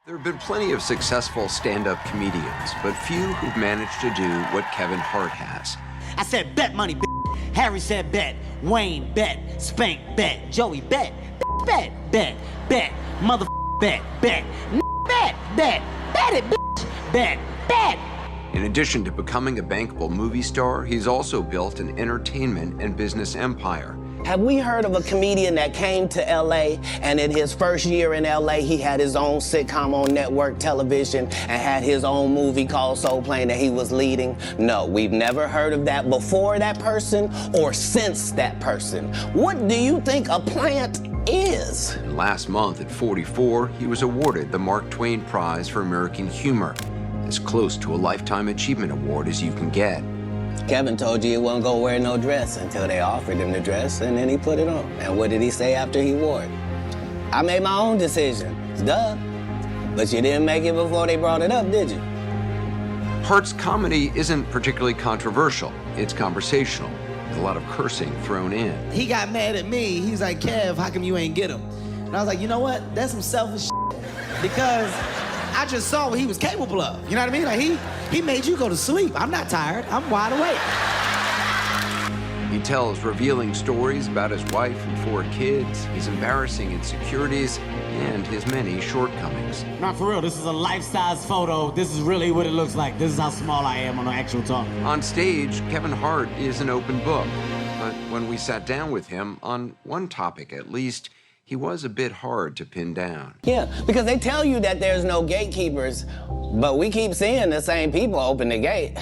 There have been plenty of successful stand-up comedians, but few who've managed to do what Kevin Hart has. I said bet money, Harry said bet. Wayne bet. Spank bet. Joey bet. Bet. Mother bet. Bet it, bet. In addition to becoming a bankable movie star, he's also built an entertainment and business empire. Have we heard of a comedian that came to LA and in his first year in LA, he had his own sitcom on network television and had his own movie called Soul Plane that he was leading? No, we've never heard of that before that person or since that person. What do you think a plant is? And last month at 44, he was awarded the Mark Twain Prize for American Humor, as close to a Lifetime Achievement Award as you can get. Kevin told you he wasn't gonna wear no dress until they offered him the dress, and then he put it on. And what did he say after he wore it? I made my own decision, duh. But you didn't make it before they brought it up, did you? Hart's comedy isn't particularly controversial. It's conversational, with a lot of cursing thrown in. He got mad at me. He's like, Kev, how come you ain't get him? And I was like, you know what? That's some selfish shit. Because I just saw what he was capable of. You know what I mean? Like, he made you go to sleep. I'm not tired. I'm wide awake. He tells revealing stories about his wife and 4 kids, his embarrassing insecurities, and his many shortcomings. Not for real. This is a life-size photo. This is really what it looks like. This is how small I am on the actual talk. On stage, Kevin Hart is an open book. But when we sat down with him, on one topic at least, he was a bit hard to pin down. Yeah, because they tell you that there's no gatekeepers, but we keep seeing the same people open the gate.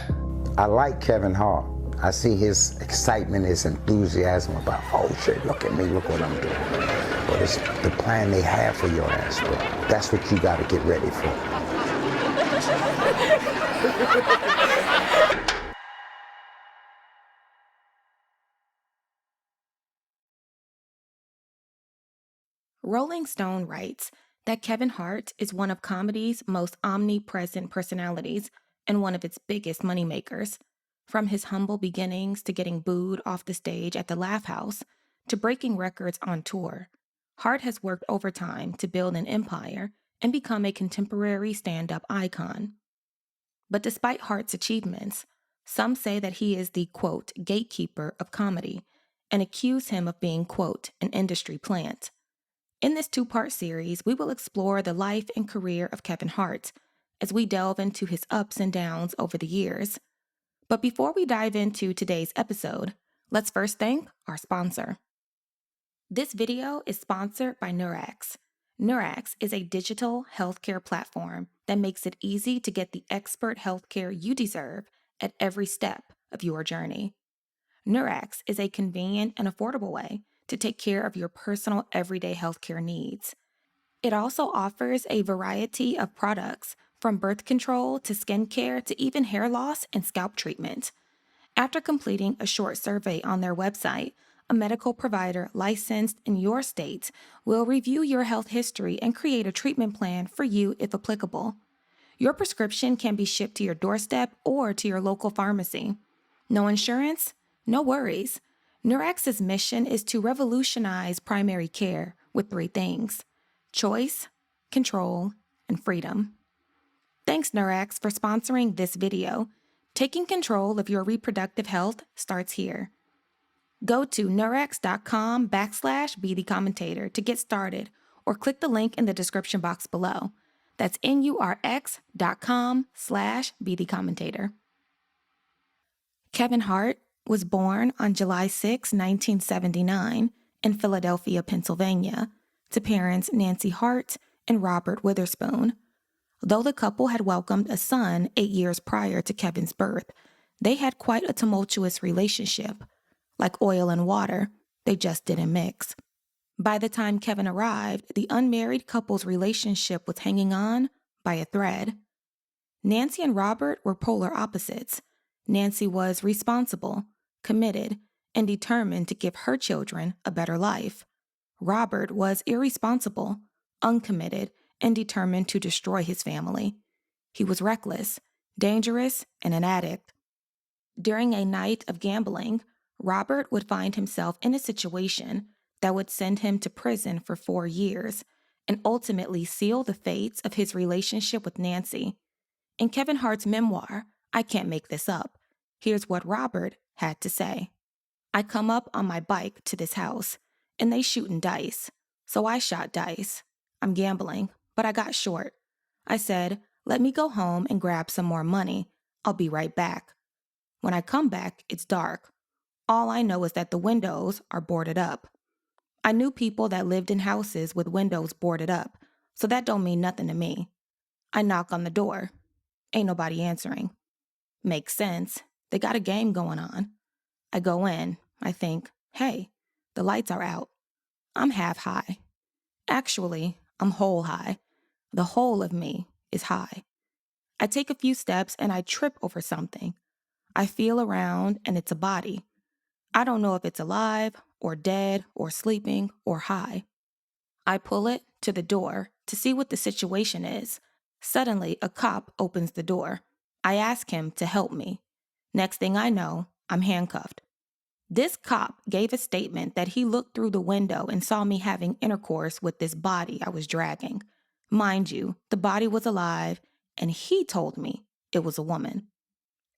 I like Kevin Hart. I see his excitement, his enthusiasm about, oh shit, look at me, look what I'm doing. But it's the plan they have for your ass, bro. That's what you gotta get ready for. Rolling Stone writes that Kevin Hart is one of comedy's most omnipresent personalities and one of its biggest moneymakers. From his humble beginnings to getting booed off the stage at the Laugh House to breaking records on tour, Hart has worked overtime to build an empire and become a contemporary stand-up icon. But despite Hart's achievements, some say that he is the, quote, gatekeeper of comedy and accuse him of being, quote, an industry plant. In this 2-part series, we will explore the life and career of Kevin Hart as we delve into his ups and downs over the years. But before we dive into today's episode, let's first thank our sponsor. This video is sponsored by Nurax. Nurax is a digital healthcare platform that makes it easy to get the expert healthcare you deserve at every step of your journey. Nurax is a convenient and affordable way to take care of your personal everyday healthcare needs. It also offers a variety of products from birth control to skincare to even hair loss and scalp treatment. After completing a short survey on their website, a medical provider licensed in your state will review your health history and create a treatment plan for you if applicable. Your prescription can be shipped to your doorstep or to your local pharmacy. No insurance? No worries. Nurax's mission is to revolutionize primary care with 3 things: choice, control, and freedom. Thanks, Nurax, for sponsoring this video. Taking control of your reproductive health starts here. Go to nurax.com/BeTheCommentator to get started, or click the link in the description box below. That's nurx.com/BeTheCommentator. Kevin Hart was born on July 6, 1979, in Philadelphia, Pennsylvania, to parents Nancy Hart and Robert Witherspoon. Though the couple had welcomed a son 8 years prior to Kevin's birth, they had quite a tumultuous relationship. Like oil and water, they just didn't mix. By the time Kevin arrived, the unmarried couple's relationship was hanging on by a thread. Nancy and Robert were polar opposites. Nancy was responsible, committed, and determined to give her children a better life. Robert was irresponsible, uncommitted, and determined to destroy his family. He was reckless, dangerous, and an addict. During a night of gambling, Robert would find himself in a situation that would send him to prison for 4 years and ultimately seal the fates of his relationship with Nancy. In Kevin Hart's memoir, I Can't Make This Up, here's what Robert had to say. I come up on my bike to this house, and they shooting dice. So I shot dice. I'm gambling, but I got short. I said, let me go home and grab some more money. I'll be right back. When I come back, it's dark. All I know is that the windows are boarded up. I knew people that lived in houses with windows boarded up, so that don't mean nothing to me. I knock on the door. Ain't nobody answering. Makes sense. They got a game going on. I go in. I think, hey, the lights are out. I'm half high. Actually, I'm whole high. The whole of me is high. I take a few steps and I trip over something. I feel around and it's a body. I don't know if it's alive or dead or sleeping or high. I pull it to the door to see what the situation is. Suddenly, a cop opens the door. I ask him to help me. Next thing I know, I'm handcuffed. This cop gave a statement that he looked through the window and saw me having intercourse with this body I was dragging. Mind you, the body was alive, and he told me it was a woman.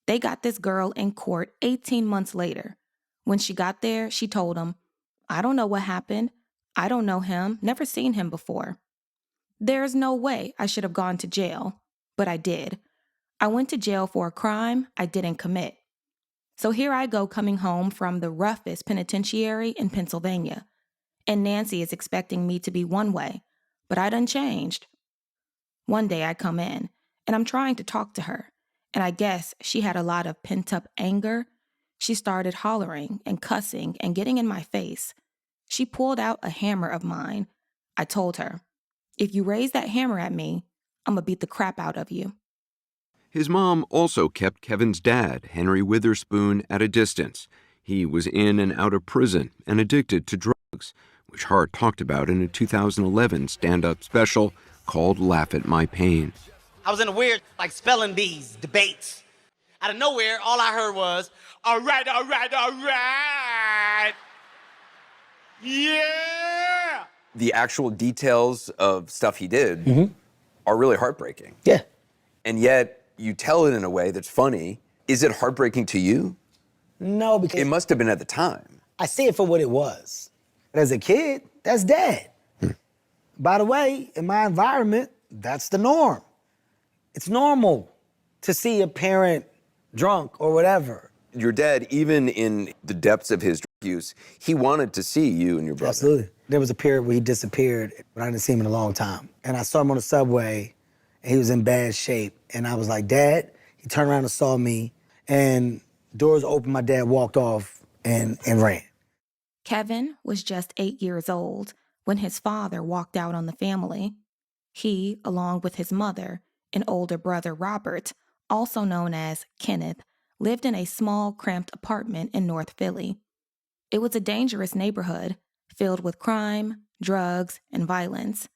They got this girl in court 18 months later. When she got there, she told him, I don't know what happened. I don't know him, never seen him before. There's no way I should have gone to jail, but I did. I went to jail for a crime I didn't commit. So here I go coming home from the roughest penitentiary in Pennsylvania, and Nancy is expecting me to be one way, but I done changed. One day I come in, and I'm trying to talk to her, and I guess she had a lot of pent-up anger. She started hollering and cussing and getting in my face. She pulled out a hammer of mine. I told her, if you raise that hammer at me, I'm gonna beat the crap out of you. His mom also kept Kevin's dad, Henry Witherspoon, at a distance. He was in and out of prison and addicted to drugs, which Hart talked about in a 2011 stand-up special called Laugh at My Pain. I was in a weird, spelling bees debates. Out of nowhere, all I heard was, all right, all right, all right. Yeah! The actual details of stuff he did are really heartbreaking. Yeah. And yet, you tell it in a way that's funny. Is it heartbreaking to you? No, because It must have been at the time. I see it for what it was. As a kid, that's dad. By the way, in my environment, that's the norm. It's normal to see a parent drunk or whatever. Your dad, even in the depths of his drug use, he wanted to see you and your brother. Absolutely. There was a period where he disappeared, but I didn't see him in a long time. And I saw him on the subway, and he was in bad shape. And I was like, Dad? He turned around and saw me, and doors opened, my dad walked off and ran. Kevin was just 8 years old when his father walked out on the family. He, along with his mother and older brother Robert, also known as Kenneth, lived in a small, cramped apartment in North Philly. It was a dangerous neighborhood, filled with crime, drugs, and violence.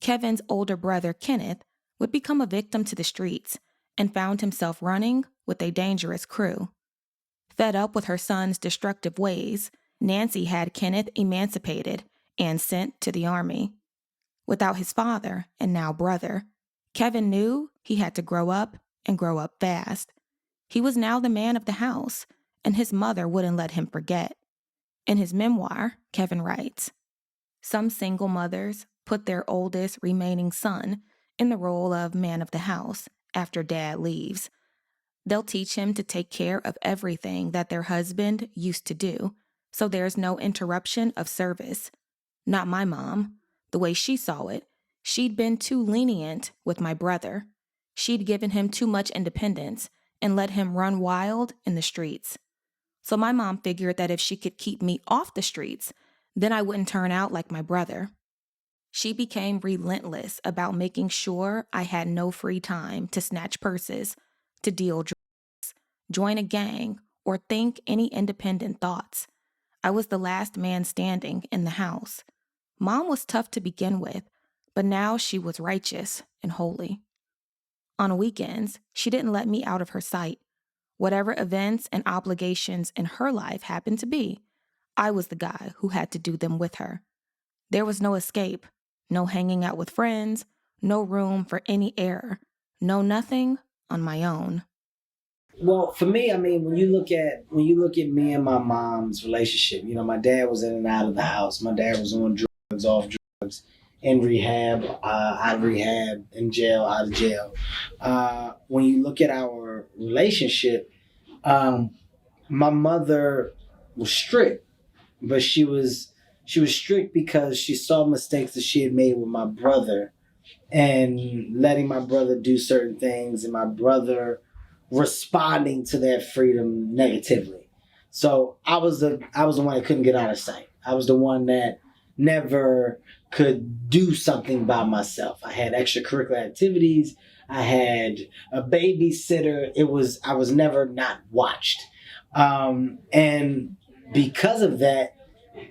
Kevin's older brother, Kenneth, would become a victim to the streets and found himself running with a dangerous crew. Fed up with her son's destructive ways, Nancy had Kenneth emancipated and sent to the army. Without his father and now brother, Kevin knew he had to grow up and grow up fast. He was now the man of the house, and his mother wouldn't let him forget. In his memoir, Kevin writes, some single mothers put their oldest remaining son in the role of man of the house after dad leaves. They'll teach him to take care of everything that their husband used to do, so there's no interruption of service. Not my mom. The way she saw it, she'd been too lenient with my brother. She'd given him too much independence and let him run wild in the streets. So my mom figured that if she could keep me off the streets, then I wouldn't turn out like my brother. She became relentless about making sure I had no free time to snatch purses, to deal drugs, join a gang, or think any independent thoughts. I was the last man standing in the house. Mom was tough to begin with, but now she was righteous and holy. On weekends, she didn't let me out of her sight. Whatever events and obligations in her life happened to be, I was the guy who had to do them with her. There was no escape, No hanging out with friends, no room for any error, no nothing on my own. Well, for me, I mean, when you look at me and my mom's relationship, you know, my dad was in and out of the house. My dad was on drugs, off drugs, in rehab, out of rehab, in jail, out of jail. When you look at our relationship, my mother was strict, but she was strict because she saw mistakes that she had made with my brother and letting my brother do certain things and my brother responding to that freedom negatively. So I was the one that couldn't get out of sight. I was the one that never could do something by myself. I had extracurricular activities. I had a babysitter. I was never not watched. And because of that,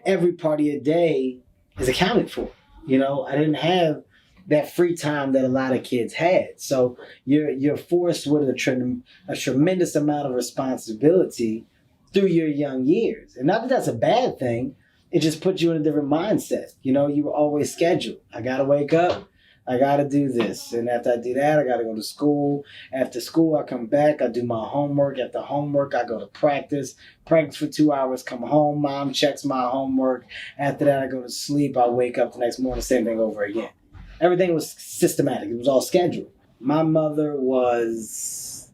every party a day is accounted for. You know, I didn't have that free time that a lot of kids had. So you're forced with a tremendous amount of responsibility through your young years. And not that that's a bad thing. It just puts you in a different mindset. You know, you were always scheduled. I got to wake up. I got to do this. And after I do that, I got to go to school. After school, I come back. I do my homework. After homework, I go to practice. Practice for 2 hours, come home. Mom checks my homework. After that, I go to sleep. I wake up the next morning, same thing over again. Everything was systematic. It was all scheduled. My mother was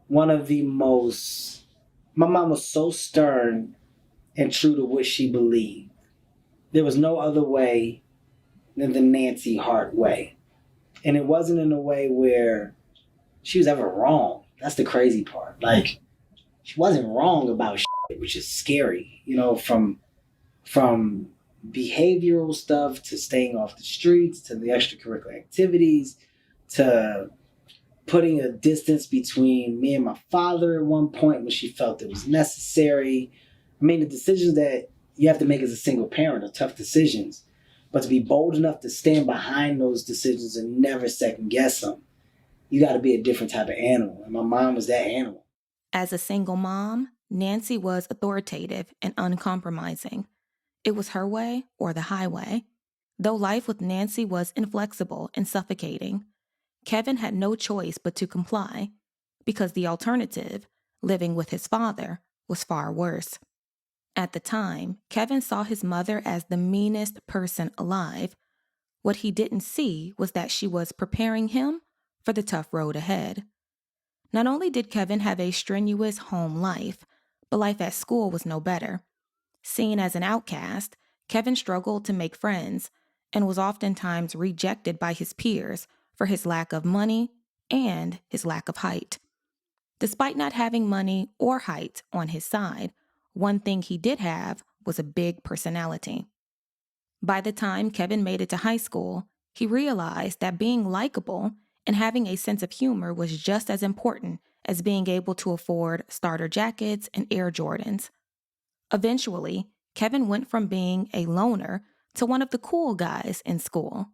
one of the most... My mom was so stern and true to what she believed. There was no other way than the Nancy Hart way. And it wasn't in a way where she was ever wrong. That's the crazy part. Like, she wasn't wrong about shit, which is scary. You know, from behavioral stuff to staying off the streets to the extracurricular activities to putting a distance between me and my father at one point when she felt it was necessary. I mean, the decisions that you have to make as a single parent are tough decisions, but to be bold enough to stand behind those decisions and never second guess them, you got to be a different type of animal. And my mom was that animal. As a single mom, Nancy was authoritative and uncompromising. It was her way or the highway. Though life with Nancy was inflexible and suffocating, Kevin had no choice but to comply, because the alternative, living with his father, was far worse. At the time, Kevin saw his mother as the meanest person alive. What he didn't see was that she was preparing him for the tough road ahead. Not only did Kevin have a strenuous home life, but life at school was no better. Seen as an outcast, Kevin struggled to make friends and was oftentimes rejected by his peers for his lack of money and his lack of height. Despite not having money or height on his side, one thing he did have was a big personality. By the time Kevin made it to high school, he realized that being likable and having a sense of humor was just as important as being able to afford starter jackets and Air Jordans. Eventually, Kevin went from being a loner to one of the cool guys in school.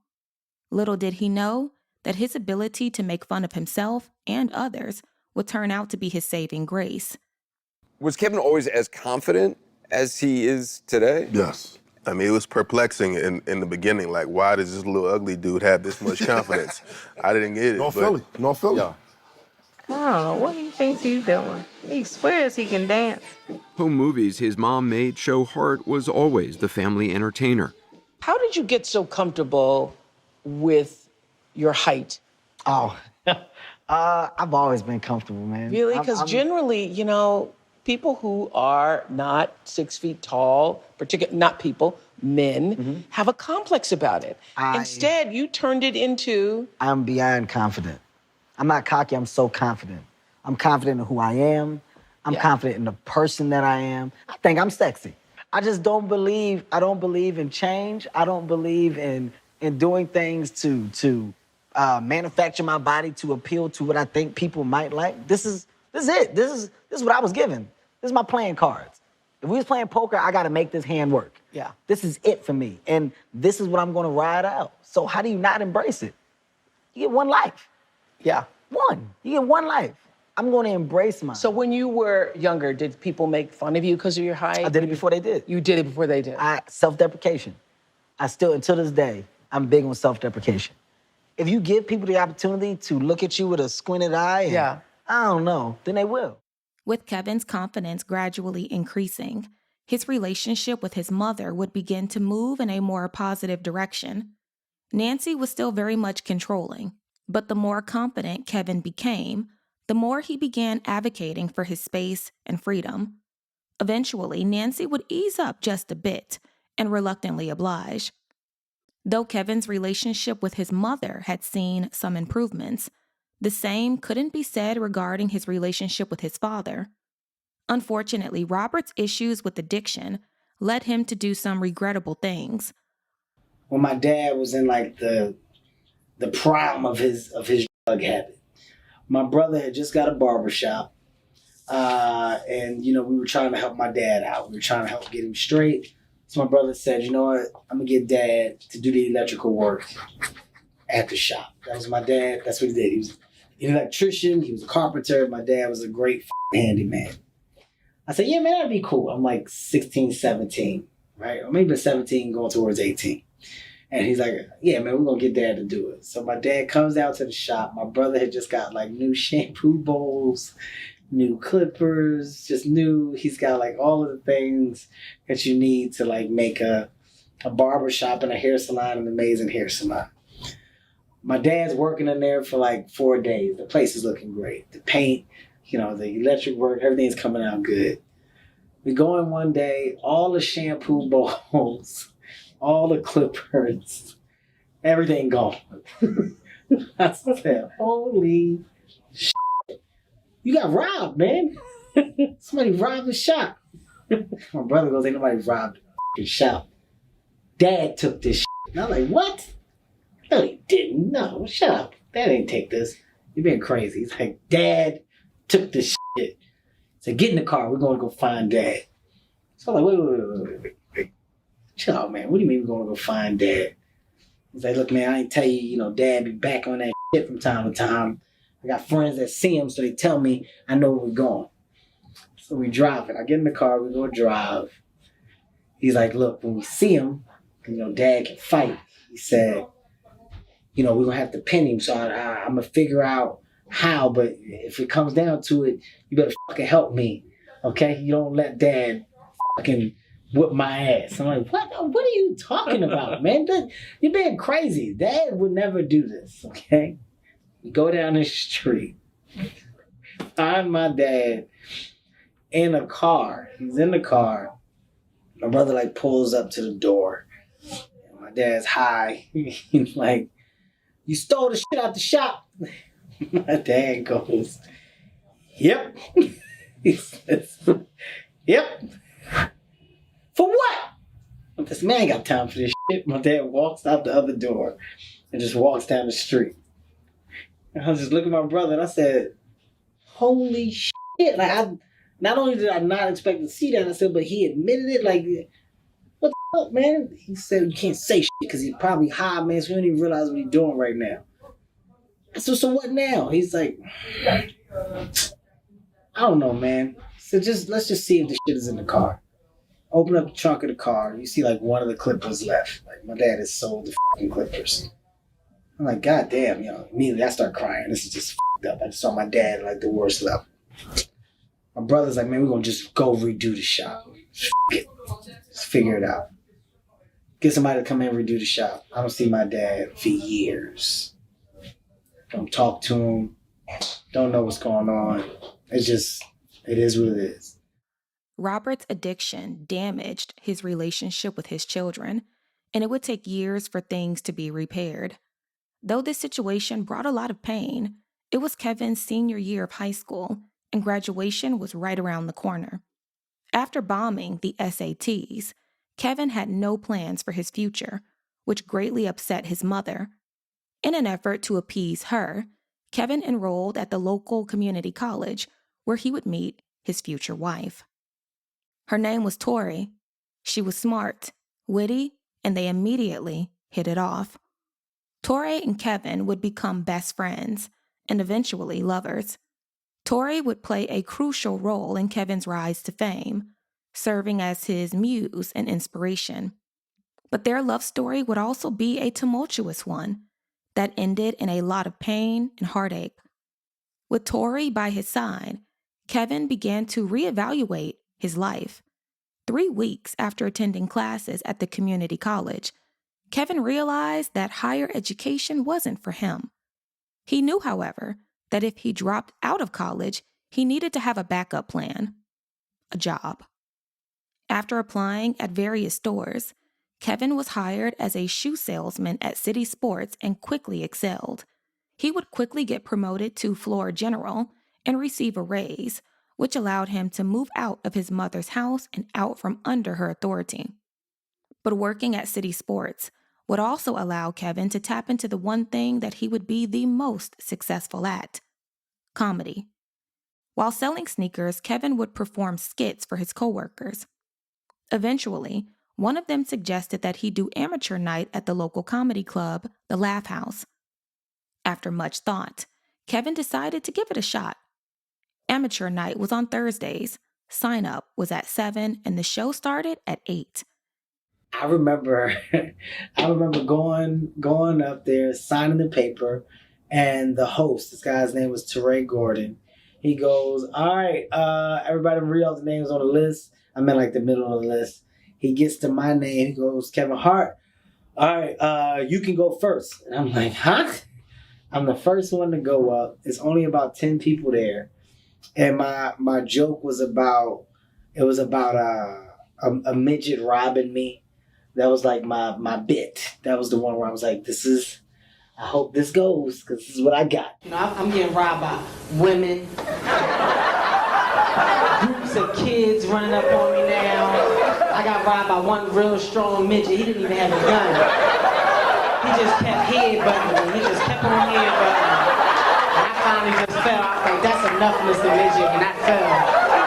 Little did he know that his ability to make fun of himself and others would turn out to be his saving grace. Was Kevin always as confident as he is today? Yes. I mean, it was perplexing in the beginning. Like, why does this little ugly dude have this much confidence? I didn't get it. North Philly. Yeah. I don't know what he thinks he's doing. He swears he can dance. Home movies his mom made show Hart was always the family entertainer. How did you get so comfortable with your height? Oh, I've always been comfortable, man. Really? Because generally, you know, people who are not 6 feet tall, not people, men, have a complex about it. Instead, you turned it into... I'm beyond confident. I'm not cocky, I'm so confident. I'm confident in who I am. I'm confident in the person that I am. I think I'm sexy. I just don't believe in change. I don't believe in doing things to manufacture my body to appeal to what I think people might like. This is it. This is what I was given. This is my playing cards. If we was playing poker, I gotta make this hand work. Yeah. This is it for me. And this is what I'm gonna ride out. So how do you not embrace it? You get one life. Yeah. One. You get one life. I'm gonna embrace mine. So when you were younger, did people make fun of you because of your height? I did it before they did. You did it before they did? Self-deprecation. I still, until this day, I'm big on self-deprecation. If you give people the opportunity to look at you with a squinted eye, and, I don't know, then they will. With Kevin's confidence gradually increasing, his relationship with his mother would begin to move in a more positive direction. Nancy was still very much controlling, but the more confident Kevin became, the more he began advocating for his space and freedom. Eventually, Nancy would ease up just a bit and reluctantly oblige. Though Kevin's relationship with his mother had seen some improvements, the same couldn't be said regarding his relationship with his father. Unfortunately, Robert's issues with addiction led him to do some regrettable things. When my dad was in like the prime of his drug habit, my brother had just got a barbershop, and we were trying to help my dad out. We were trying to help get him straight. So my brother said, you know what, I'm gonna get Dad to do the electrical work at the shop. That was my dad. That's what he did. He was an electrician. He was a carpenter. My dad was a great handyman. I said, yeah, man, that'd be cool. I'm like 16, 17, right? Or maybe 17 going towards 18. And he's like, yeah, man, we're going to get Dad to do it. So my dad comes out to the shop. My brother had just got like new shampoo bowls, new clippers, just new. He's got like all of the things that you need to like make a barber shop and a hair salon, an amazing hair salon. My dad's working in there for like 4 days. The place is looking great. The paint, the electric work, everything's coming out good. We go in one day, all the shampoo bowls, all the clippers, everything gone. I said, holy shit. You got robbed, man. Somebody robbed the shop. My brother goes, ain't nobody robbed the shop. Dad took this shit. And I'm like, what? No, he didn't. No, shut up. Dad didn't take this. You're being crazy. He's like, Dad took this shit. He said, get in the car. We're going to go find Dad. So I'm like, wait. Chill out, man. What do you mean we're going to go find Dad? He's like, look, man, I ain't tell you, Dad be back on that shit from time to time. I got friends that see him, so they tell me I know where we're going. So we drive it. I get in the car. We go drive. He's like, look, when we see him, Dad can fight. He said, we're going to have to pin him, so I'm going to figure out how, but if it comes down to it, you better fucking help me, okay? You don't let Dad fucking whip my ass. I'm like, what are you talking about, man? You're being crazy. Dad would never do this, okay? You go down the street, find my dad in a car. He's in the car. My brother, pulls up to the door. My dad's high. He's like, you stole the shit out the shop. My dad goes, yep. He says, yep. For what? This man ain't got time for this shit. My dad walks out the other door and just walks down the street. And I was just looking at my brother and I said, holy shit. Not only did I not expect to see that, I said, but he admitted it. What the fuck, man? He said, you can't say shit because he's probably high, man, so he don't even realize what he's doing right now. I said, so what now? He's like, I don't know, man. So let's just see if the shit is in the car. Open up the trunk of the car. You see one of the clippers left. My dad has sold the fucking clippers. I'm like, God damn, immediately I start crying. This is just fucked up. I just saw my dad the worst level. My brother's like, man, we're going to just go redo the shop. Just figure it out. Get somebody to come in and redo the shop. I don't see my dad for years. Don't talk to him. Don't know what's going on. It is what it is. Robert's addiction damaged his relationship with his children, and it would take years for things to be repaired. Though this situation brought a lot of pain, it was Kevin's senior year of high school, and graduation was right around the corner. After bombing the SATs, Kevin had no plans for his future, which greatly upset his mother. In an effort to appease her, Kevin enrolled at the local community college where he would meet his future wife. Her name was Tori. She was smart, witty, and they immediately hit it off. Tori and Kevin would become best friends and eventually lovers. Tori would play a crucial role in Kevin's rise to fame, serving as his muse and inspiration. But their love story would also be a tumultuous one that ended in a lot of pain and heartache. With Tori by his side, Kevin began to reevaluate his life. 3 weeks after attending classes at the community college, Kevin realized that higher education wasn't for him. He knew, however, that if he dropped out of college, he needed to have a backup plan, a job. After applying at various stores, Kevin was hired as a shoe salesman at City Sports and quickly excelled. He would quickly get promoted to floor general and receive a raise, which allowed him to move out of his mother's house and out from under her authority. But working at City Sports would also allow Kevin to tap into the one thing that he would be the most successful at: comedy. While selling sneakers, Kevin would perform skits for his coworkers. Eventually, one of them suggested that he do amateur night at the local comedy club, the Laugh House. After much thought, Kevin decided to give it a shot. Amateur night was on Thursdays. Sign up was at 7 and the show started at 8. I remember going up there, signing the paper, and the host, this guy's name was Teray Gordon. He goes, "All right, everybody read off the names on the list." I'm in like the middle of the list. He gets to my name. He goes, "Kevin Hart. All right, you can go first." And I'm like, "Huh?" I'm the first one to go up. It's only about 10 people there. And my joke was about a midget robbing me. That was like my bit. That was the one where I was like, I hope this goes, because this is what I got. You know, I'm getting robbed by women, groups of kids running up on me now. I got robbed by one real strong midget. He didn't even have a gun. He just kept headbutting me. He just kept on headbutting me. And I finally just fell. I was like, "That's enough, Mr. Midget," and I fell.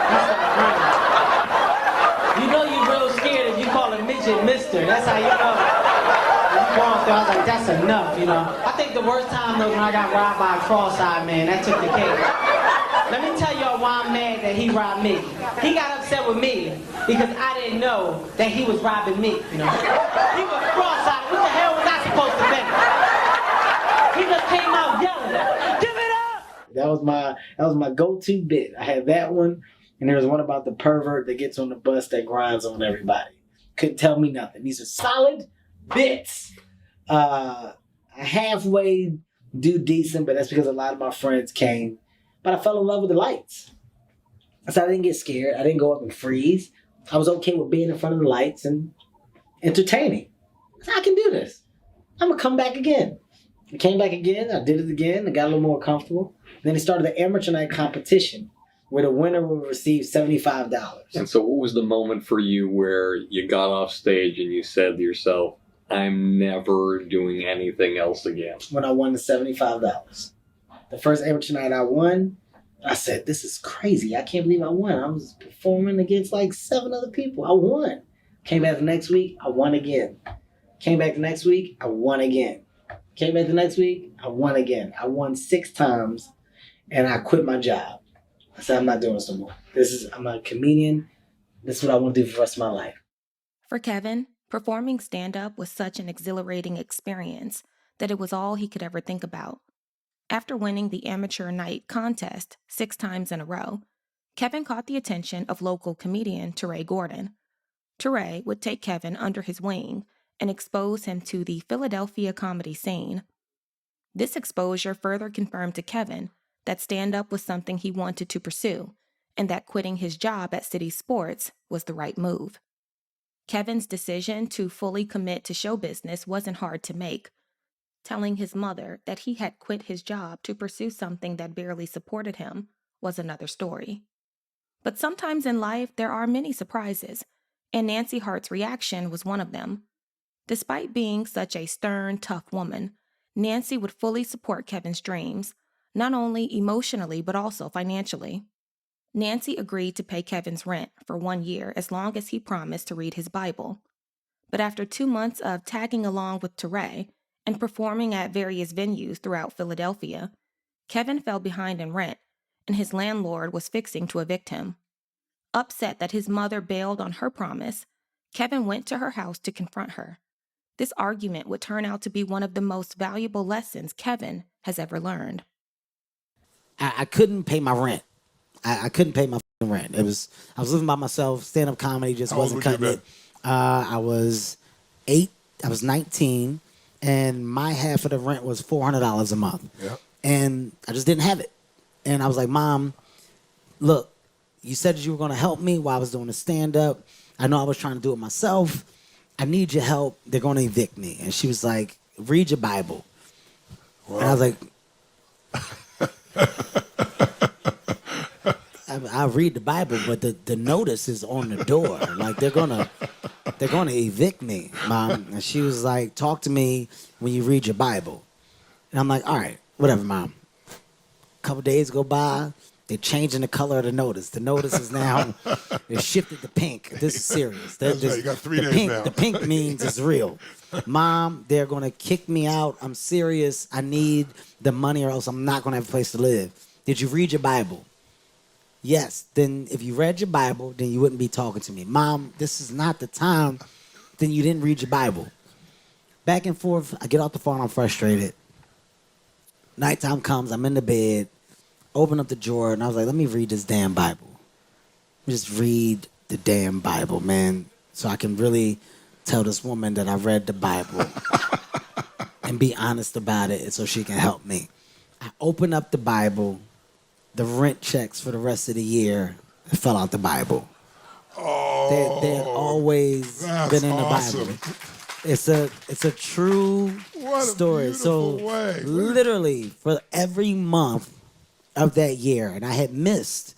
He started running. You know you're real scared if you call a midget Mister. That's how you know. Going through, I was like, "That's enough," you know. I think the worst time was when I got robbed by a cross-eyed man. That took the cake. Let me tell y'all why I'm mad that he robbed me. He got upset with me because I didn't know that he was robbing me, you know. He was cross-eyed. What the hell was I supposed to think? He just came out yelling, "Give it up!" That was my go-to bit. I had that one, and there was one about the pervert that gets on the bus that grinds on everybody. Couldn't tell me nothing. These are solid bits. I halfway do decent, but that's because a lot of my friends came. But I fell in love with the lights. So I didn't get scared. I didn't go up and freeze. I was okay with being in front of the lights and entertaining. I can do this. I'm going to come back again. I came back again. I did it again. I got a little more comfortable. Then it started the amateur night competition where the winner will receive $75. And so what was the moment for you where you got off stage and you said to yourself, "I'm never doing anything else again"? When I won the $75. The first amateur night I won, I said, "This is crazy. I can't believe I won." I was performing against like 7 other people. I won. Came back the next week, I won again. Came back the next week, I won again. Came back the next week, I won again. I won 6 times, and I quit my job. I said, "I'm not doing this no more. I'm a comedian. This is what I want to do for the rest of my life." For Kevin, performing stand-up was such an exhilarating experience that it was all he could ever think about. After winning the amateur night contest 6 times in a row, Kevin caught the attention of local comedian Teray Gordon. Teray would take Kevin under his wing and expose him to the Philadelphia comedy scene. This exposure further confirmed to Kevin that stand-up was something he wanted to pursue, and that quitting his job at City Sports was the right move. Kevin's decision to fully commit to show business wasn't hard to make. Telling his mother that he had quit his job to pursue something that barely supported him was another story. But sometimes in life there are many surprises, and Nancy Hart's reaction was one of them. Despite being such a stern, tough woman, Nancy would fully support Kevin's dreams, not only emotionally but also financially. Nancy agreed to pay Kevin's rent for 1 year as long as he promised to read his Bible. But after 2 months of tagging along with Teray and performing at various venues throughout Philadelphia, Kevin fell behind in rent, and his landlord was fixing to evict him. Upset that his mother bailed on her promise, Kevin went to her house to confront her. This argument would turn out to be one of the most valuable lessons Kevin has ever learned. I couldn't pay my rent. I couldn't pay my rent. I was living by myself. Stand-up comedy just wasn't cutting it. I was 8. I was 19, and my half of the rent was $400 a month. Yeah. And I just didn't have it. And I was like, Mom, look, you said you were going to help me while I was doing the stand-up. I know I was trying to do it myself. I need your help. They're going to evict me. And she was like, read your Bible. Wow. And I was like, I read the Bible, but the notice is on the door. Like they're gonna evict me, Mom. And she was like, talk to me when you read your Bible. And I'm like, all right, whatever, Mom. A couple days go by, they're changing the color of the notice. The notice is now it's shifted to pink. This is serious. That's right. You got 3 days now. The pink means it's real. Mom, they're gonna kick me out. I'm serious. I need the money or else I'm not gonna have a place to live. Did you read your Bible? Yes. Then if you read your Bible, then you wouldn't be talking to me. Mom, this is not the time. Then you didn't read your Bible. Back and forth. I get off the phone. I'm frustrated. Nighttime comes. I'm in the bed. Open up the drawer. And I was like, let me read this damn Bible. Just read the damn Bible, man. So I can really tell this woman that I read the Bible. And be honest about it so she can help me. I open up the Bible. The rent checks for the rest of the year fell out the Bible. Oh, they had always been in the Bible. It's a true story. So literally for every month of that year, and I had missed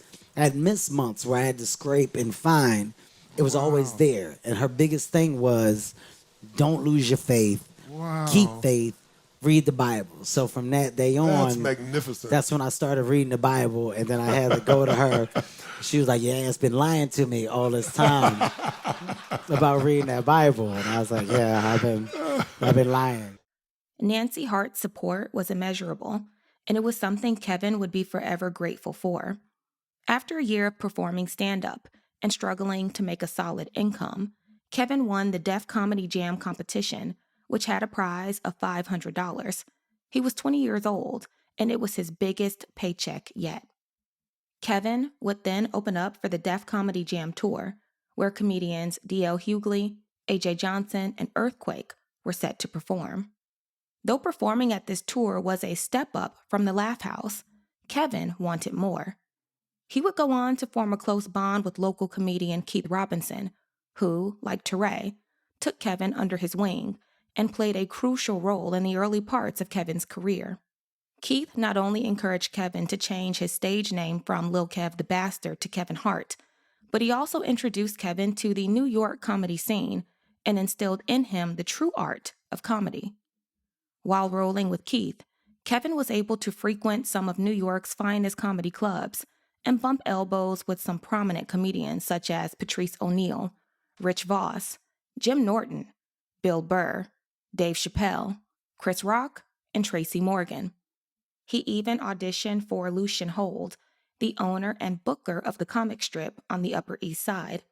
months where I had to scrape and find, it was always there. And her biggest thing was, don't lose your faith. Keep faith. Read the Bible. So from that day on, that's magnificent. That's when I started reading the Bible, and then I had to go to her. She was like, "Your ass been lying to me all this time about reading that Bible," and I was like, "Yeah, I've been lying." Nancy Hart's support was immeasurable, and it was something Kevin would be forever grateful for. After a year of performing stand-up and struggling to make a solid income, Kevin won the Def Comedy Jam competition, which had a prize of $500. He was 20 years old, and it was his biggest paycheck yet. Kevin would then open up for the Def Comedy Jam tour, where comedians D.L. Hughley, A.J. Johnson, and Earthquake were set to perform. Though performing at this tour was a step up from the Laugh House, Kevin wanted more. He would go on to form a close bond with local comedian Keith Robinson, who, like Teray, took Kevin under his wing and played a crucial role in the early parts of Kevin's career. Keith not only encouraged Kevin to change his stage name from Lil Kev the Bastard to Kevin Hart, but he also introduced Kevin to the New York comedy scene and instilled in him the true art of comedy. While rolling with Keith, Kevin was able to frequent some of New York's finest comedy clubs and bump elbows with some prominent comedians such as Patrice O'Neal, Rich Voss, Jim Norton, Bill Burr, Dave Chappelle, Chris Rock, and Tracy Morgan. He even auditioned for Lucian Hold, the owner and booker of the comic strip on the Upper East Side.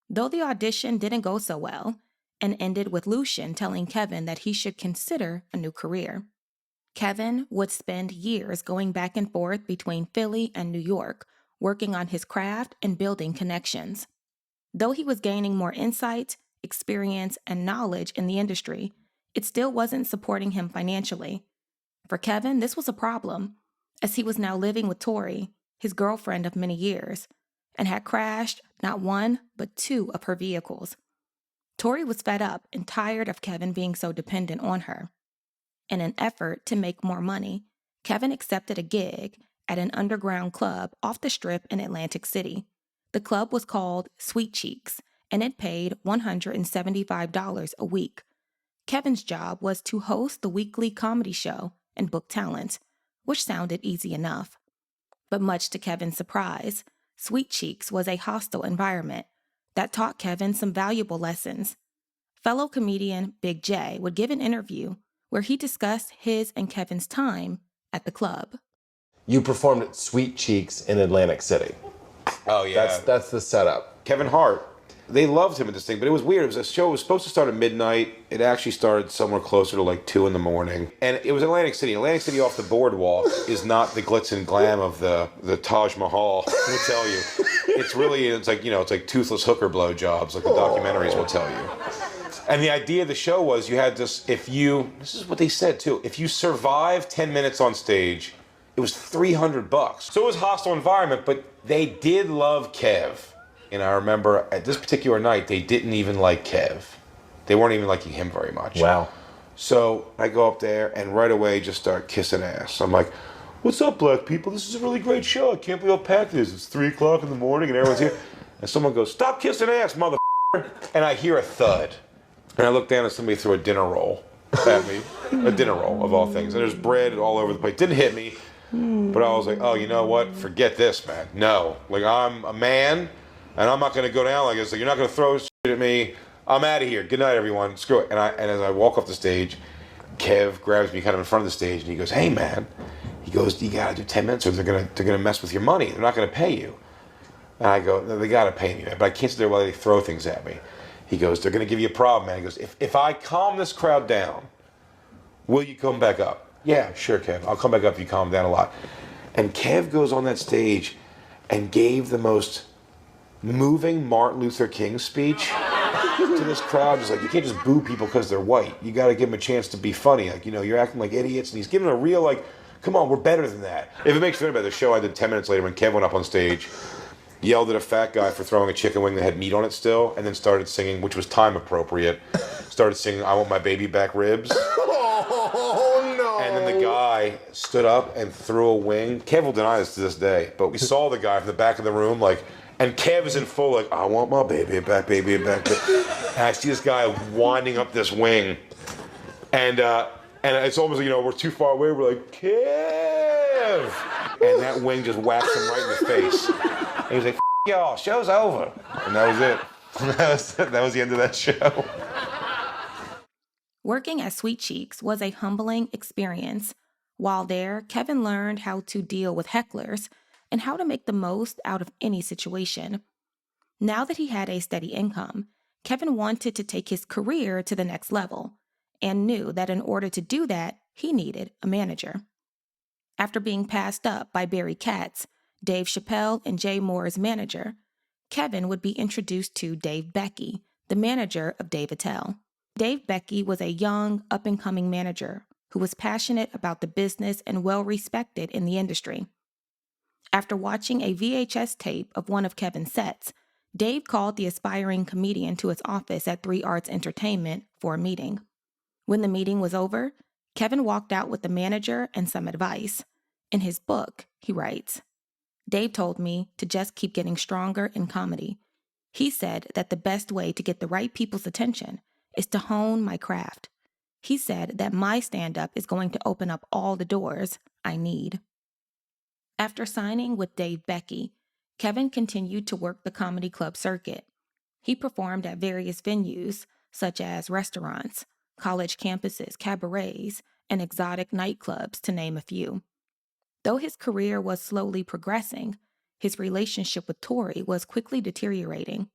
Though the audition didn't go so well, and ended with Lucian telling Kevin that he should consider a new career. Kevin would spend years going back and forth between Philly and New York, working on his craft and building connections. Though he was gaining more insight, experience, and knowledge in the industry, it still wasn't supporting him financially. For Kevin, this was a problem, as he was now living with Tori, his girlfriend of many years, and had crashed not one, but 2 of her vehicles. Tori was fed up and tired of Kevin being so dependent on her. In an effort to make more money, Kevin accepted a gig at an underground club off the Strip in Atlantic City. The club was called Sweet Cheeks, and it paid $175 a week. Kevin's job was to host the weekly comedy show and book talent, which sounded easy enough. But much to Kevin's surprise, Sweet Cheeks was a hostile environment that taught Kevin some valuable lessons. Fellow comedian Big J would give an interview where he discussed his and Kevin's time at the club. You performed at Sweet Cheeks in Atlantic City. Oh, yeah. That's the setup. Kevin Hart they loved him at this thing, but it was weird. It was a show. It was supposed to start at midnight. It actually started somewhere closer to like 2 a.m. And it was Atlantic City. Atlantic City off the boardwalk is not the glitz and glam of the Taj Mahal, will tell you. It's really, it's like, you know, it's like toothless hooker blowjobs, like the documentaries will tell you. And the idea of the show was you had this is what they said too, if you survive 10 minutes on stage, it was $300. So it was a hostile environment, but they did love Kev. And I remember at this particular night, they didn't even like Kev. They weren't even liking him very much. Wow. So I go up there and right away just start kissing ass. I'm like, what's up, black people? This is a really great show. I can't believe how packed it is. It's 3 o'clock in the morning and everyone's here. And someone goes, stop kissing ass, motherfucker. And I hear a thud. And I look down and somebody threw a dinner roll at me. A dinner roll, of all things. And there's bread all over the place. Didn't hit me. But I was like, oh, you know what? Forget this, man. No. Like, I'm a man. And I'm not going to go down like this. Like, you're not going to throw shit at me. I'm out of here. Good night, everyone. Screw it. And as I walk off the stage, Kev grabs me kind of in front of the stage, and he goes, hey, man. He goes, you got to do 10 minutes or they're gonna mess with your money. They're not going to pay you. And I go, no, they got to pay me, man. But I can't sit there while they throw things at me. He goes, they're going to give you a problem, man. He goes, if I calm this crowd down, will you come back up? Yeah, sure, Kev. I'll come back up if you calm down a lot. And Kev goes on that stage and gave the most moving Martin Luther King speech to this crowd. Just like, you can't just boo people because they're white. You got to give them a chance to be funny. Like, you know, you're acting like idiots. And he's giving a real, like, come on, we're better than that. If it makes you feel better, the show I did 10 minutes later when Kev went up on stage, yelled at a fat guy for throwing a chicken wing that had meat on it still, and then started singing, which was time appropriate, started singing, I Want My Baby Back Ribs. Oh, no. And then the guy stood up and threw a wing. Kev will deny this to this day, but we saw the guy from the back of the room, like, and Kev is in full, like, I want my baby back. And I see this guy winding up this wing. And it's almost, you know, we're too far away. We're like, Kev! And that wing just whacks him right in the face. And he was like, F y'all, show's over. And that was it. That was the end of that show. Working at Sweet Cheeks was a humbling experience. While there, Kevin learned how to deal with hecklers and how to make the most out of any situation. Now that he had a steady income, Kevin wanted to take his career to the next level and knew that in order to do that, he needed a manager. After being passed up by Barry Katz, Dave Chappelle, and Jay Moore's manager, Kevin would be introduced to Dave Becky, the manager of Dave Attell. Dave Becky was a young, up-and-coming manager who was passionate about the business and well-respected in the industry. After watching a VHS tape of one of Kevin's sets, Dave called the aspiring comedian to his office at 3 Arts Entertainment for a meeting. When the meeting was over, Kevin walked out with the manager and some advice. In his book, he writes, Dave told me to just keep getting stronger in comedy. He said that the best way to get the right people's attention is to hone my craft. He said that my stand-up is going to open up all the doors I need. After signing with Dave Becky, Kevin continued to work the comedy club circuit. He performed at various venues, such as restaurants, college campuses, cabarets, and exotic nightclubs, to name a few. Though his career was slowly progressing, his relationship with Tori was quickly deteriorating.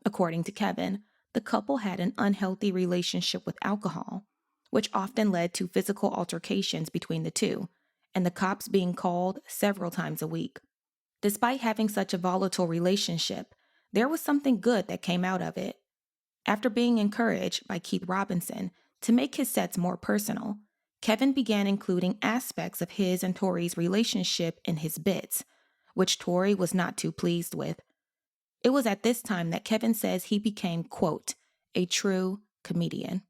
According to Kevin, the couple had an unhealthy relationship with alcohol, which often led to physical altercations between the two, and the cops being called several times a week. Despite having such a volatile relationship, there was something good that came out of it. After being encouraged by Keith Robinson to make his sets more personal, Kevin began including aspects of his and Tori's relationship in his bits, which Tori was not too pleased with. It was at this time that Kevin says he became, quote, a true comedian.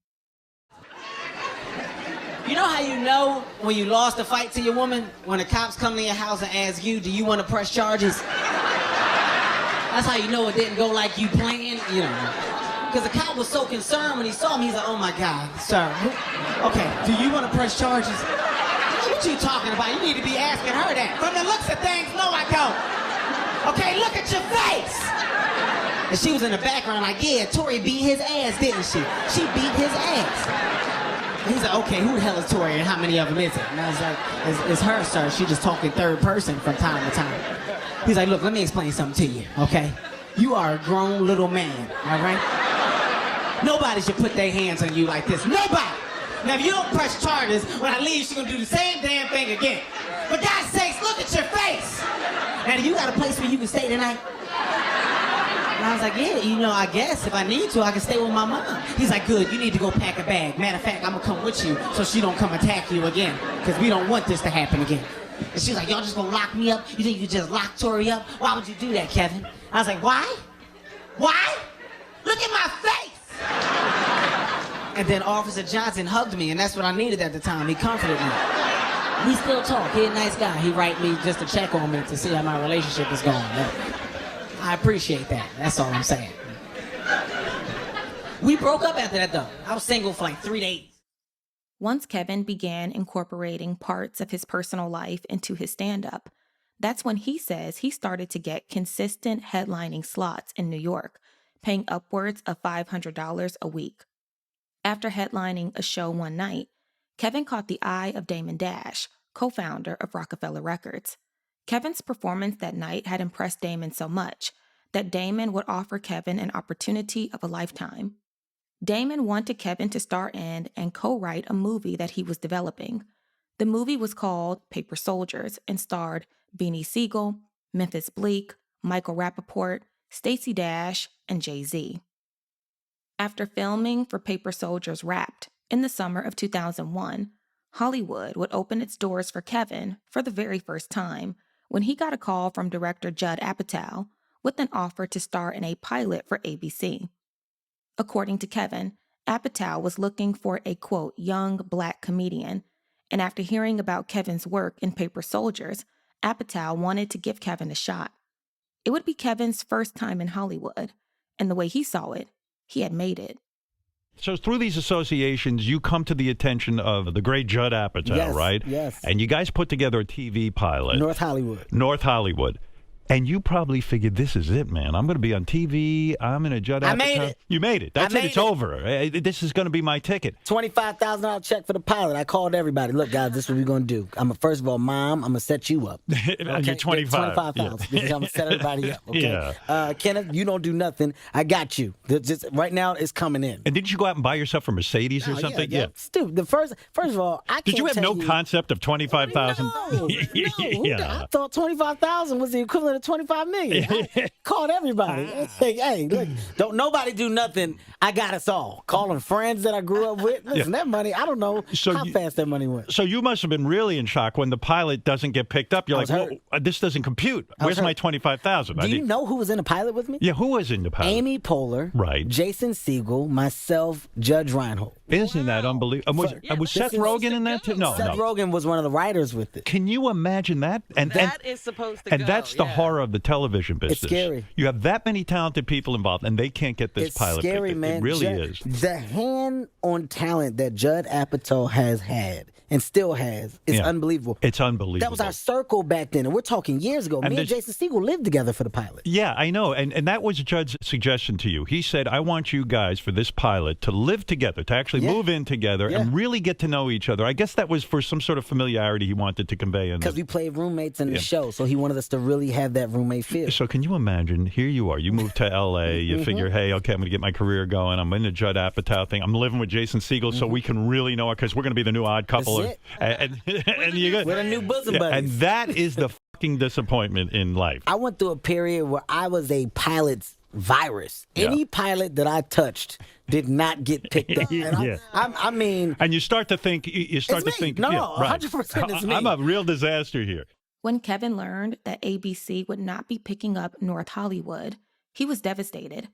You know how you know when you lost a fight to your woman? When the cops come to your house and ask you, do you want to press charges? That's how you know it didn't go like you planned, you know. Because the cop was so concerned when he saw me, he's like, oh my God, sir. Okay, do you want to press charges? What you talking about? You need to be asking her that. From the looks of things, no I don't. Okay, look at your face. And she was in the background like, yeah, Tori beat his ass, didn't she? She beat his ass. He's like, okay, who the hell is Tori and how many of them is it? And I was like, it's her, sir. She just talking third person from time to time. He's like, look, let me explain something to you, okay? You are a grown little man, all right? Nobody should put their hands on you like this. Nobody! Now, if you don't press charges, when I leave, she's gonna do the same damn thing again. For God's sakes, look at your face! Now, do you got a place where you can stay tonight? And I was like, yeah, you know, I guess if I need to, I can stay with my mom. He's like, good, you need to go pack a bag. Matter of fact, I'm gonna come with you so she don't come attack you again, because we don't want this to happen again. And she's like, y'all just gonna lock me up? You think you just lock Tori up? Why would you do that, Kevin? I was like, why? Why? Look at my face! And then Officer Johnson hugged me, and that's what I needed at the time. He comforted me. We still talk. He's a nice guy. He write me just to check on me to see how my relationship is going. I appreciate that. That's all I'm saying. We broke up after that, though. I was single for like 3 days. Once Kevin began incorporating parts of his personal life into his stand-up, that's when he says he started to get consistent headlining slots in New York, paying upwards of $500 a week. After headlining a show one night, Kevin caught the eye of Damon Dash, co-founder of Rockefeller Records. Kevin's performance that night had impressed Damon so much that Damon would offer Kevin an opportunity of a lifetime. Damon wanted Kevin to star in and co-write a movie that he was developing. The movie was called Paper Soldiers and starred Beanie Siegel, Memphis Bleek, Michael Rappaport, Stacey Dash, and Jay-Z. After filming for Paper Soldiers Wrapped in the summer of 2001, Hollywood would open its doors for Kevin for the very first time when he got a call from director Judd Apatow with an offer to star in a pilot for ABC. According to Kevin, Apatow was looking for a, quote, young black comedian, and after hearing about Kevin's work in Paper Soldiers, Apatow wanted to give Kevin a shot. It would be Kevin's first time in Hollywood, and the way he saw it, he had made it. So through these associations, you come to the attention of the great Judd Apatow, right? Yes. And you guys put together a TV pilot. North Hollywood. North Hollywood. And you probably figured, this is it, man. I'm going to be on TV. I'm in a Judd Apatow. I made it. You made it. That's it. It's over. This is going to be my ticket. $25,000 check for the pilot. I called everybody. Look, guys, this is what we're going to do. First of all, Mom, I'm going to set you up. Okay? You're 25. $25,000. Yeah. I'm going to set everybody up. Okay? Yeah. Kenneth, you don't do nothing. I got you. Just, right now, it's coming in. And didn't you go out and buy yourself a Mercedes or something? Yeah. Stupid. First of all, I can't Did you have no you, concept of 25,000? No. Yeah. I thought 25,000 was the equivalent of 25 million. I called everybody. Hey, look, don't nobody do nothing. I got us all. Calling friends that I grew up with. Listen, that money, I don't know how fast that money went. So you must have been really in shock when the pilot doesn't get picked up. You're like, well, this doesn't compute. Where's my 25,000? Do you know who was in the pilot with me? Yeah, who was in the pilot? Amy Poehler, right? Jason Segel, myself, Judge Reinhold. Isn't that unbelievable? Was Seth Rogen in that too? No, Seth Rogen was one of the writers with it. Can you imagine that? That is supposed to go. And that's the horror of the television business. It's scary. You have that many talented people involved, and they can't get this pilot. It's scary, man. It really is. The hand-on talent that Judd Apatow has had and still has is unbelievable. It's unbelievable. That was our circle back then, and we're talking years ago. Me and Jason Segel lived together for the pilot. Yeah, I know, and that was Judd's suggestion to you. He said, I want you guys for this pilot to live together, to actually move in together and really get to know each other. I guess that was for some sort of familiarity he wanted to convey. Because we played roommates in the show, so he wanted us to really have that roommate feel. So can you imagine, here you are, you move to L.A., you figure, hey, okay, I'm going to get my career going, I'm in the Judd Apatow thing, I'm living with Jason Segel so we can really know it, because we're going to be the new odd couple. That's it. And you got, we're the new bosom buddies. And that is the fucking disappointment in life. I went through a period where I was a pilot's virus. Any pilot that I touched did not get picked up. And I mean... And you start to think... No, 100% it's me. I'm a real disaster here. When Kevin learned that ABC would not be picking up North Hollywood, he was devastated.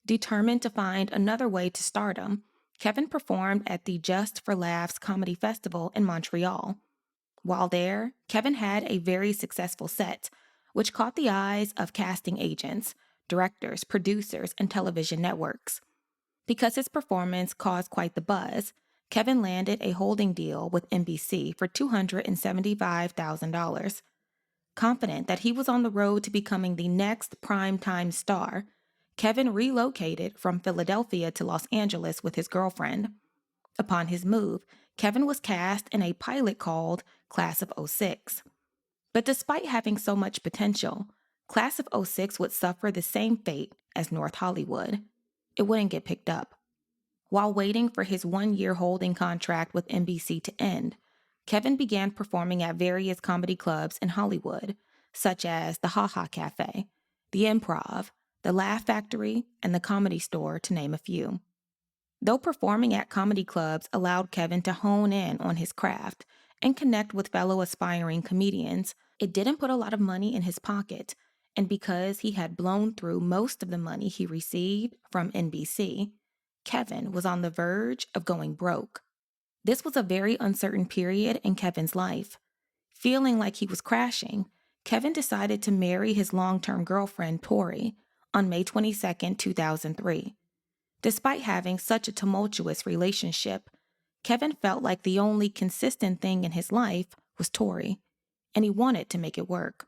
Determined to find another way to stardom, Kevin performed at the Just for Laughs Comedy Festival in Montreal. While there, Kevin had a very successful set, which caught the eyes of casting agents, directors, producers, and television networks. Because his performance caused quite the buzz, Kevin landed a holding deal with NBC for $275,000. Confident that he was on the road to becoming the next primetime star, Kevin relocated from Philadelphia to Los Angeles with his girlfriend. Upon his move, Kevin was cast in a pilot called Class of '06. But despite having so much potential, Class of '06 would suffer the same fate as North Hollywood. It wouldn't get picked up. While waiting for his 1-year holding contract with NBC to end, Kevin began performing at various comedy clubs in Hollywood, such as the Ha Ha Cafe, the Improv, the Laugh Factory, and the Comedy Store, to name a few. Though performing at comedy clubs allowed Kevin to hone in on his craft and connect with fellow aspiring comedians, it didn't put a lot of money in his pocket, and because he had blown through most of the money he received from NBC, Kevin was on the verge of going broke. This was a very uncertain period in Kevin's life. Feeling like he was crashing, Kevin decided to marry his long-term girlfriend, Tori, on May 22, 2003. Despite having such a tumultuous relationship, Kevin felt like the only consistent thing in his life was Tori, and he wanted to make it work.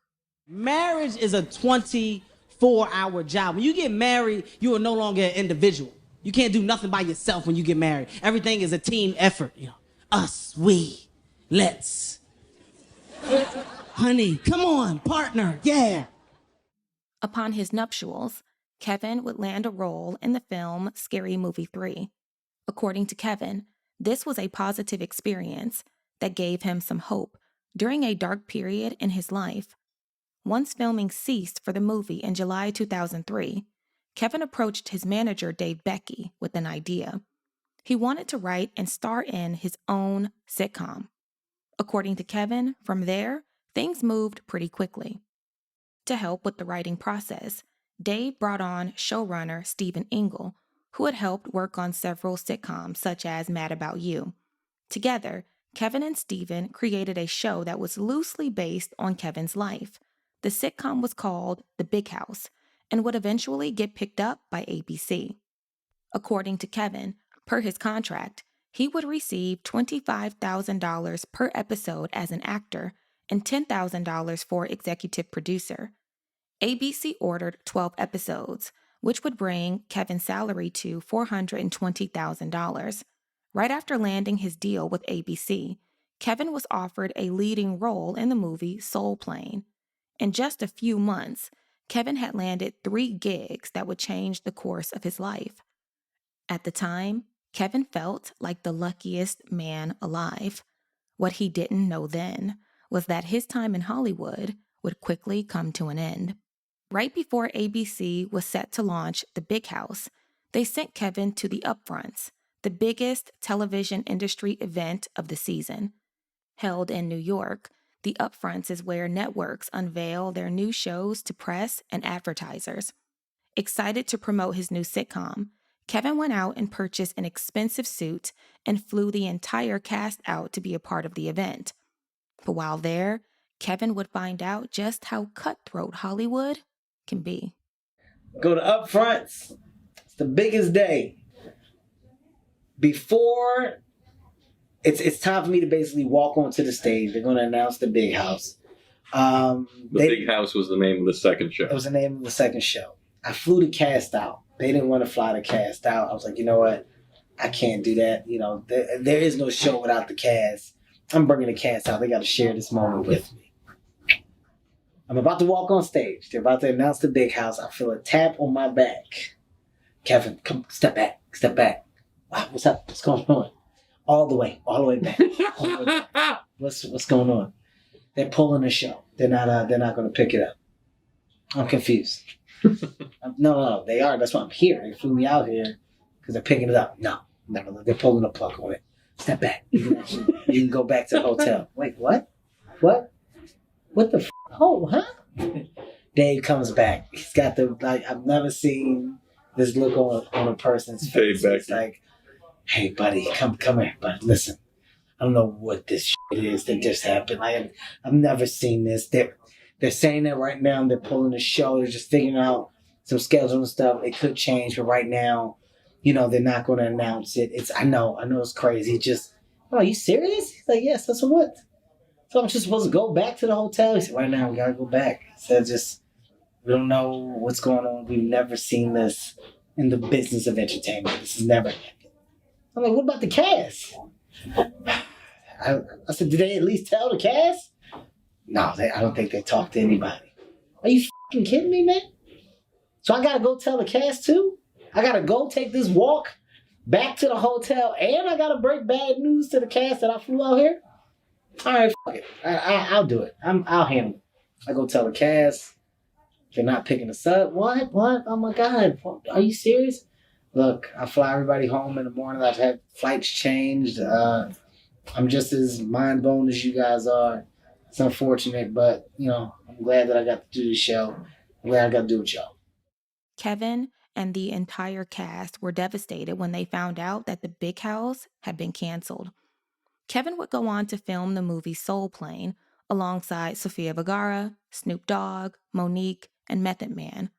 Marriage is a 24-hour job. When you get married, you are no longer an individual. You can't do nothing by yourself when you get married. Everything is a team effort. You know, us, we, let's. Honey, come on, partner, yeah. Upon his nuptials, Kevin would land a role in the film Scary Movie 3. According to Kevin, this was a positive experience that gave him some hope during a dark period in his life. Once filming ceased for the movie in July 2003, Kevin approached his manager, Dave Becky, with an idea. He wanted to write and star in his own sitcom. According to Kevin, from there, things moved pretty quickly. To help with the writing process, Dave brought on showrunner Stephen Ingle, who had helped work on several sitcoms such as Mad About You. Together, Kevin and Stephen created a show that was loosely based on Kevin's life. The sitcom was called The Big House and would eventually get picked up by ABC. According to Kevin, per his contract, he would receive $25,000 per episode as an actor and $10,000 for executive producer. ABC ordered 12 episodes, which would bring Kevin's salary to $420,000. Right after landing his deal with ABC, Kevin was offered a leading role in the movie Soul Plane. In just a few months, Kevin had landed 3 gigs that would change the course of his life. At the time, Kevin felt like the luckiest man alive. What he didn't know then was that his time in Hollywood would quickly come to an end. Right before ABC was set to launch The Big House, they sent Kevin to the Upfronts, the biggest television industry event of the season. Held in New York, the Upfronts is where networks unveil their new shows to press and advertisers. Excited to promote his new sitcom, Kevin went out and purchased an expensive suit and flew the entire cast out to be a part of the event. But while there, Kevin would find out just how cutthroat Hollywood can be. Go to Upfronts. It's the biggest day. Before it's time for me to basically walk onto the stage. They're going to announce The Big House. The Big House was the name of the second show. It was the name of the second show. I flew the cast out. They didn't want to fly the cast out. I was like, you know what? I can't do that. You know, there is no show without the cast. I'm bringing the cast out. They got to share this moment with me. I'm about to walk on stage. They're about to announce The Big House. I feel a tap on my back. Kevin, come, step back, step back. Wow, what's up? What's going on? All the way back. All the way back. What's going on? They're pulling the show. They're not going to pick it up. I'm confused. No, they are. That's why I'm here. They flew me out here because they're picking it up. No, they're pulling the plug on it. Step back. You can go back to the hotel. Wait, what? What? What the? Oh, huh? Dave comes back. He's got the I've never seen this look on a person's face. It's like, hey, buddy, come here, buddy. Listen, I don't know what this shit is that just happened. I've never seen this. They're saying that right now. They're pulling the show. They're just figuring out some scheduling stuff. It could change, but right now, you know, they're not going to announce it. I know it's crazy. Just, oh, are you serious? He's like, yes, that's what. So I'm just supposed to go back to the hotel? He said, right now, we got to go back. He said, we don't know what's going on. We've never seen this in the business of entertainment. This has never happened. I'm like, what about the cast? I said, did they at least tell the cast? No, I don't think they talked to anybody. Are you fucking kidding me, man? So I gotta go tell the cast too? I gotta go take this walk back to the hotel, and I gotta break bad news to the cast that I flew out here? All right, fuck it. I'll do it. I'll handle it. I go tell the cast, they're not picking us up. What? Oh my God. Are you serious? Look, I fly everybody home in the morning. I've had flights changed. I'm just as mind blown as you guys are. It's unfortunate, but, I'm glad that I got to do the show. I'm glad I got to do it with y'all. Kevin and the entire cast were devastated when they found out that the Big House had been canceled. Kevin would go on to film the movie Soul Plane alongside Sofia Vergara, Snoop Dogg, Monique, and Method Man.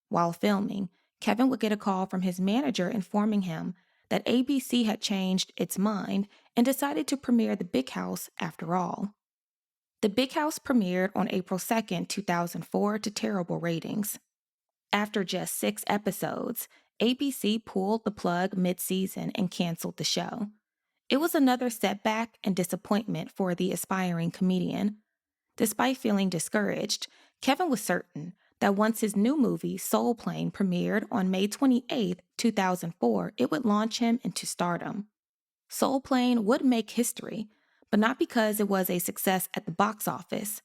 While filming, Kevin would get a call from his manager informing him that ABC had changed its mind and decided to premiere The Big House after all. The Big House premiered on April 2nd, 2004 to terrible ratings. After just 6 episodes, ABC pulled the plug mid-season and canceled the show. It was another setback and disappointment for the aspiring comedian. Despite feeling discouraged, Kevin was certain that once his new movie, Soul Plane, premiered on May 28, 2004, it would launch him into stardom. Soul Plane would make history, but not because it was a success at the box office.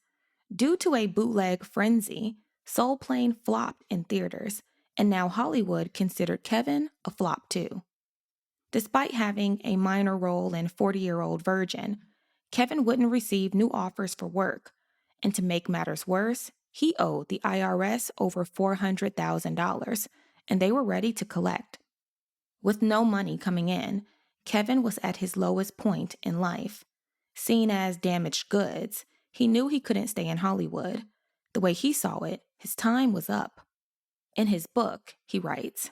Due to a bootleg frenzy, Soul Plane flopped in theaters, and now Hollywood considered Kevin a flop too. Despite having a minor role in 40-Year-Old Virgin, Kevin wouldn't receive new offers for work, and to make matters worse, he owed the IRS over $400,000, and they were ready to collect. With no money coming in, Kevin was at his lowest point in life. Seen as damaged goods, he knew he couldn't stay in Hollywood. The way he saw it, his time was up. In his book, he writes,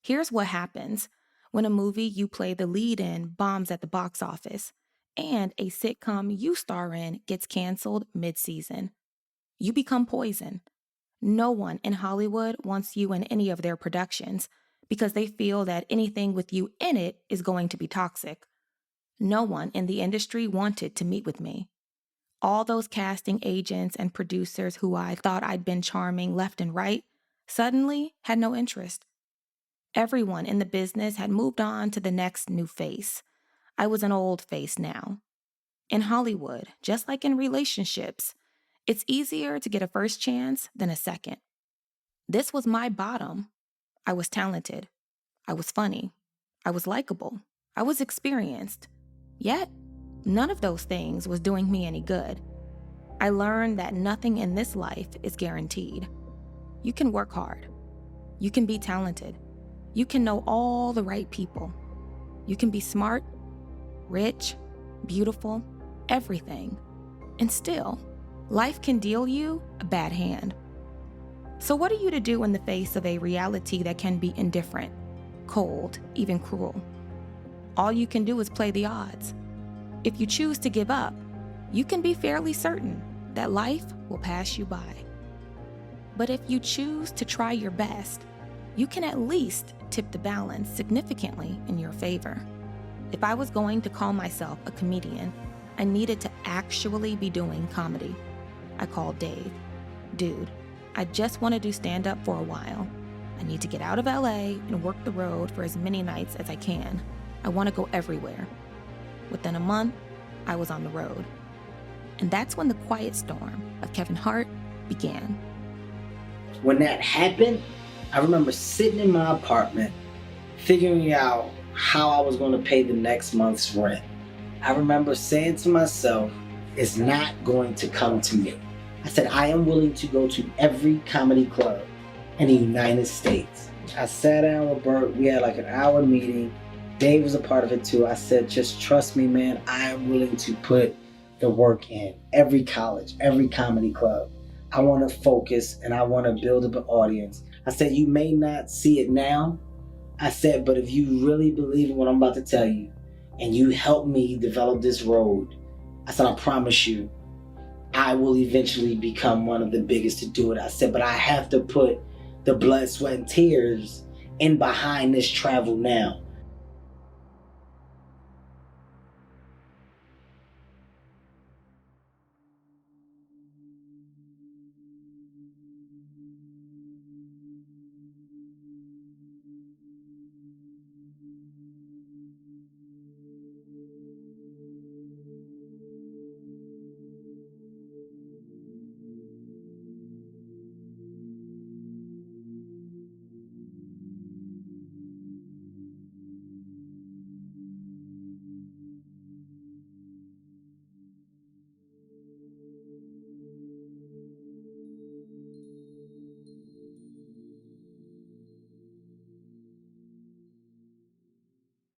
"Here's what happens when a movie you play the lead in bombs at the box office, and a sitcom you star in gets canceled mid-season. You become poison. No one in Hollywood wants you in any of their productions because they feel that anything with you in it is going to be toxic. No one in the industry wanted to meet with me. All those casting agents and producers who I thought I'd been charming left and right suddenly had no interest. Everyone in the business had moved on to the next new face. I was an old face now. In Hollywood, just like in relationships, it's easier to get a first chance than a second. This was my bottom. I was talented. I was funny. I was likable. I was experienced. Yet, none of those things was doing me any good. I learned that nothing in this life is guaranteed. You can work hard. You can be talented. You can know all the right people. You can be smart, rich, beautiful, everything. And still, life can deal you a bad hand. So what are you to do in the face of a reality that can be indifferent, cold, even cruel? All you can do is play the odds. If you choose to give up, you can be fairly certain that life will pass you by. But if you choose to try your best, you can at least tip the balance significantly in your favor. If I was going to call myself a comedian, I needed to actually be doing comedy. I called Dave. Dude, I just want to do stand-up for a while. I need to get out of LA and work the road for as many nights as I can. I want to go everywhere. Within a month, I was on the road. And that's when the quiet storm of Kevin Hart began. When that happened, I remember sitting in my apartment, figuring out how I was going to pay the next month's rent. I remember saying to myself, it's not going to come to me. I said, I am willing to go to every comedy club in the United States. I sat down with Bert. We had like an hour meeting. Dave was a part of it too. I said, just trust me, man. I am willing to put the work in. Every college, every comedy club. I want to focus and I want to build up an audience. I said, you may not see it now. I said, but if you really believe in what I'm about to tell you and you help me develop this road, I said, I promise you, I will eventually become one of the biggest to do it. I said, but I have to put the blood, sweat, and tears in behind this travel now.